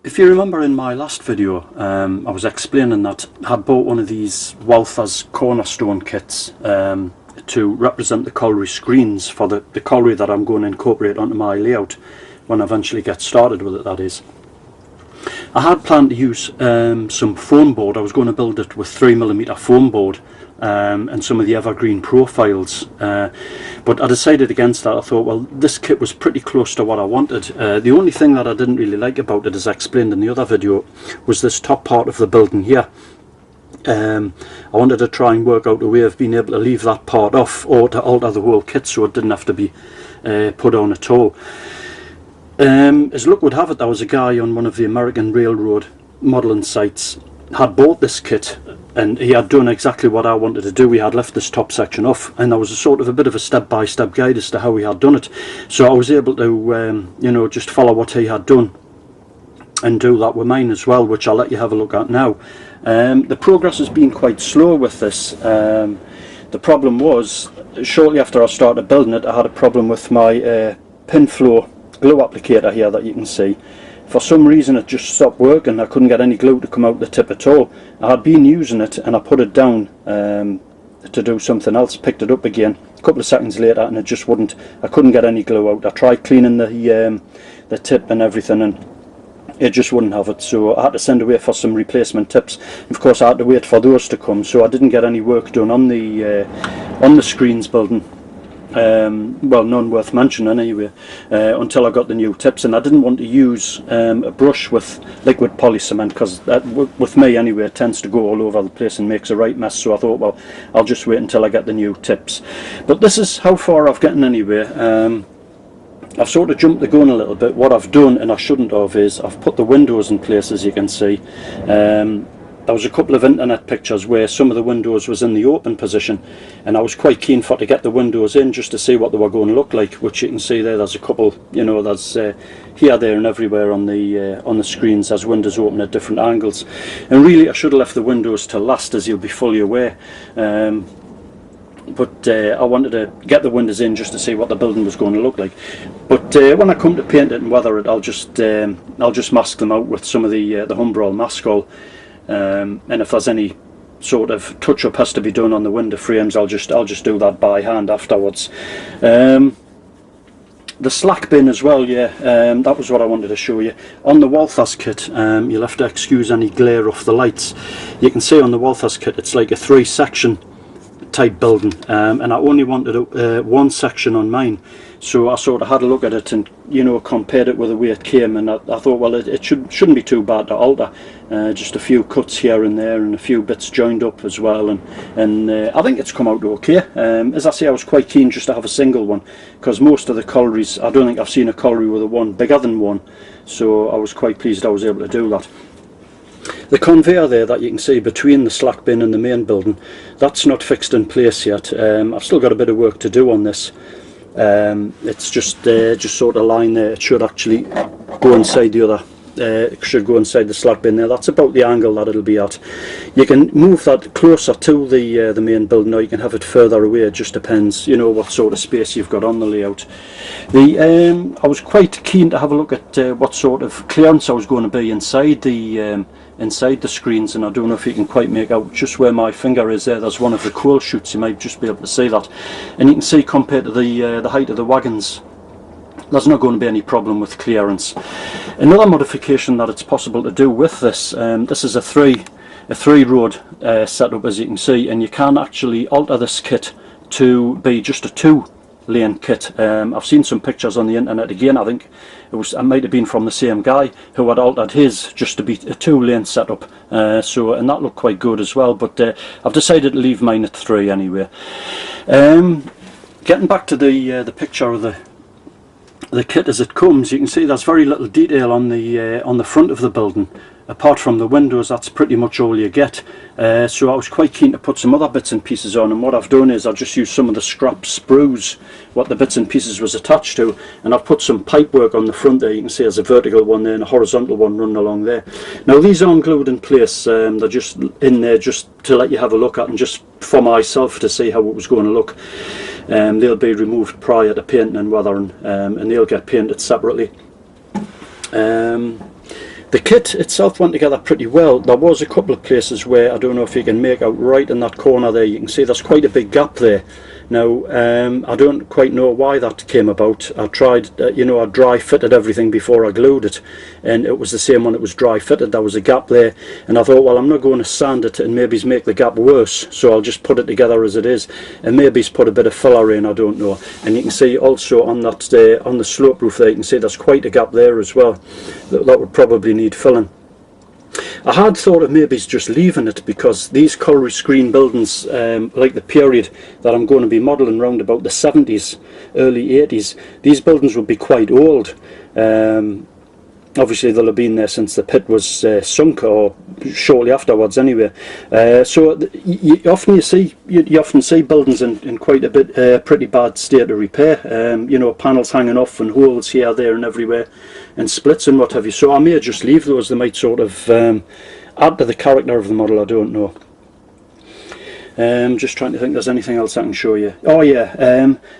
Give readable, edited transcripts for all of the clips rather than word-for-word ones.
If you remember in my last video, I was explaining that I had bought one of these Walther's cornerstone kits to represent the colliery screens for the colliery that I'm going to incorporate onto my layout when I eventually get started with it, that is. I had planned to use some foam board. I was going to build it with 3mm foam board and some of the evergreen profiles, but I decided against that. I thought, well, this kit was pretty close to what I wanted. The only thing that I didn't really like about it, as I explained in the other video, was this top part of the building here. I wanted to try and work out a way of being able to leave that part off, or to alter the whole kit so it didn't have to be put on at all. As luck would have it, there was a guy on one of the American Railroad modelling sites had bought this kit, and he had done exactly what I wanted to do. He had left this top section off, and there was a sort of a bit of a step-by-step guide as to how he had done it. So I was able to you know, just follow what he had done and do that with mine as well, which I'll let you have a look at now. The progress has been quite slow with this. The problem was, shortly after I started building it, I had a problem with my pin flow glue applicator here that you can see. For some reason it just stopped working. I couldn't get any glue to come out the tip at all. I had been using it and I put it down to do something else, picked it up again a couple of seconds later and it just wouldn't. I couldn't get any glue out. I tried cleaning the tip and everything and it just wouldn't have it, so I had to send away for some replacement tips. Of course I had to wait for those to come, so I didn't get any work done on the screens building. Well, none worth mentioning anyway, until I got the new tips. And I didn't want to use a brush with liquid poly cement, because with me anyway it tends to go all over the place and makes a right mess. So I thought, well, I'll just wait until I get the new tips. But this is how far I've gotten anyway. I've sort of jumped the gun a little bit. What I've done, and I shouldn't have, is I've put the windows in place, as you can see. There was a couple of internet pictures where some of the windows was in the open position, and I was quite keen to get the windows in just to see what they were going to look like, which you can see there. There's a couple, you know, there's here, there and everywhere on the screens as windows open at different angles. And really I should have left the windows till last, as you'll be fully aware. But I wanted to get the windows in just to see what the building was going to look like. But when I come to paint it and weather it, I'll just mask them out with some of the Humbrol mask oil. And if there's any sort of touch-up has to be done on the window frames, I'll just do that by hand afterwards. The slack bin as well, yeah, that was what I wanted to show you. On the Walther's kit, you'll have to excuse any glare off the lights. You can see on the Walther's kit it's like a 3-section type building, and I only wanted one section on mine. So I sort of had a look at it and, you know, compared it with the way it came, and I thought, well, it shouldn't be too bad to alter. Just a few cuts here and there and a few bits joined up as well, and I think it's come out okay. As I say, I was quite keen just to have a single one, because most of the collieries, I don't think I've seen a colliery with a one bigger than one, so I was quite pleased I was able to do that. The conveyor there that you can see between the slack bin and the main building, that's not fixed in place yet. I've still got a bit of work to do on this. It's just sort of lying there. It should actually go inside the other. It should go inside the slack bin there. That's about the angle that it'll be at. You can move that closer to the main building, or you can have it further away. It just depends, you know, what sort of space you've got on the layout. I was quite keen to have a look at what sort of clearance I was going to be inside the screens, and I don't know if you can quite make out just where my finger is there. There's one of the coal chutes. You might just be able to see that, and you can see compared to the height of the wagons, there's not going to be any problem with clearance. Another modification that it's possible to do with this, this is a three road setup, as you can see, and you can actually alter this kit to be just a 2-lane kit. I've seen some pictures on the internet again. I think it might have been from the same guy who had altered his just to be a 2-lane setup, and that looked quite good as well, but I've decided to leave mine at 3 anyway. Getting back to the picture of the kit as it comes, you can see there's very little detail on the front of the building. Apart from the windows, that's pretty much all you get. So I was quite keen to put some other bits and pieces on, and what I've done is I've just used some of the scrap sprues, what the bits and pieces was attached to, and I've put some pipe work on the front there. You can see there's a vertical one there and a horizontal one running along there. Now these aren't glued in place, they're just in there just to let you have a look at, and just for myself to see how it was going to look. They'll be removed prior to painting and weathering, and they'll get painted separately. The kit itself went together pretty well. There was a couple of places where I don't know if you can make out right in that corner there. You can see there's quite a big gap there. Now I don't quite know why that came about. I tried, you know, I dry fitted everything before I glued it, and it was the same when it was dry fitted. There was a gap there, and I thought, well, I'm not going to sand it and maybe make the gap worse, so I'll just put it together as it is, and maybe put a bit of filler in, I don't know. And you can see also on that on the slope roof there, you can see there's quite a gap there as well. That would probably need filling. I had thought of maybe just leaving it, because these colliery screen buildings, like the period that I'm going to be modelling around about the 70s, early 80s, these buildings would be quite old. Obviously they'll have been there since the pit was sunk, or shortly afterwards anyway. So you often see buildings in quite a bit pretty bad state of repair. You know, panels hanging off and holes here, there and everywhere, and splits and what have you. So I may just leave those. They might sort of add to the character of the model, I don't know. Just trying to think there's anything else I can show you. Oh yeah,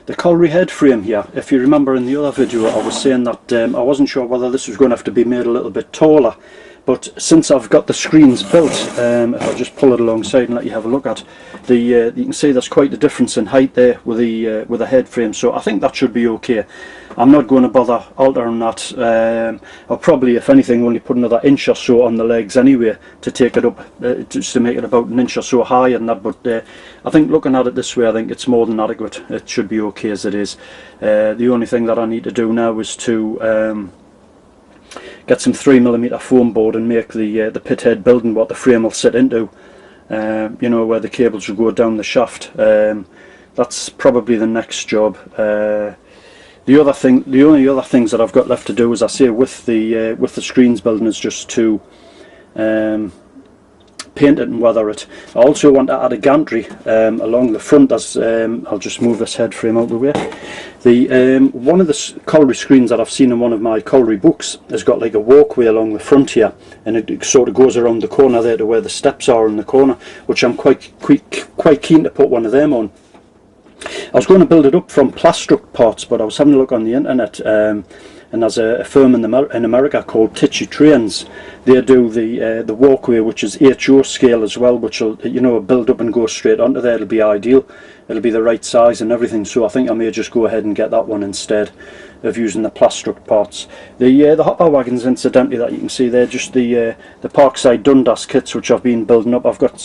the Colliery head frame here. If you remember in the other video I was saying that I wasn't sure whether this was going to have to be made a little bit taller, but since I've got the screens built, if I just pull it alongside and let you have a look at the, you can see there's quite a difference in height there with the head frame, so I think that should be okay. I'm not going to bother altering that. I'll probably, if anything, only put another inch or so on the legs anyway to take it up, just to make it about an inch or so higher than that. But I think looking at it this way, I think it's more than adequate. It should be okay as it is. The only thing that I need to do now is to get some 3mm foam board and make the pit head building what the frame will sit into. You know, where the cables will go down the shaft. That's probably the next job. The only other things that I've got left to do, as I say, with the screens building, is just to paint it and weather it. I also want to add a gantry along the front. As I'll just move this head frame out of the way. One of the colliery screens that I've seen in one of my colliery books has got like a walkway along the front here, and it sort of goes around the corner there to where the steps are in the corner, which I'm quite keen to put one of them on. I was going to build it up from plastruct parts, but I was having a look on the internet, and there's a firm in America called Titchy Trains. They do the walkway, which is HO scale as well, which will, you know, build up and go straight onto there. It'll be ideal. It'll be the right size and everything. So I think I may just go ahead and get that one instead of using the plastruct parts. The hopper wagons, incidentally, that you can see there, just the Parkside Dundas kits, which I've been building up. I've got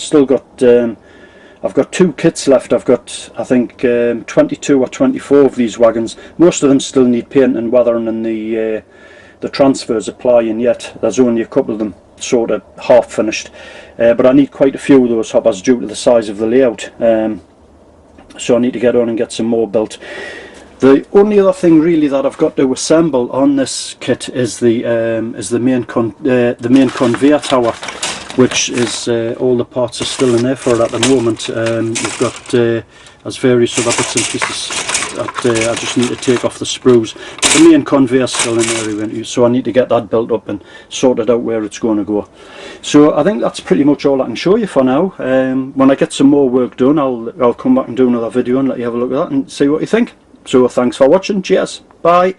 2 kits left. I've got, I think, 22 or 24 of these wagons. Most of them still need paint and weathering, and the transfers applying yet. There's only a couple of them sort of half finished. But I need quite a few of those hoppers due to the size of the layout. So I need to get on and get some more built. The only other thing really that I've got to assemble on this kit is the main conveyor tower, which is all the parts are still in there for it at the moment. You've got as various other bits and pieces that I just need to take off the sprues. But the main conveyor's still in there, so I need to get that built up and sorted out where it's going to go. So I think that's pretty much all I can show you for now. When I get some more work done, I'll come back and do another video and let you have a look at that and see what you think. So thanks for watching. Cheers. Bye.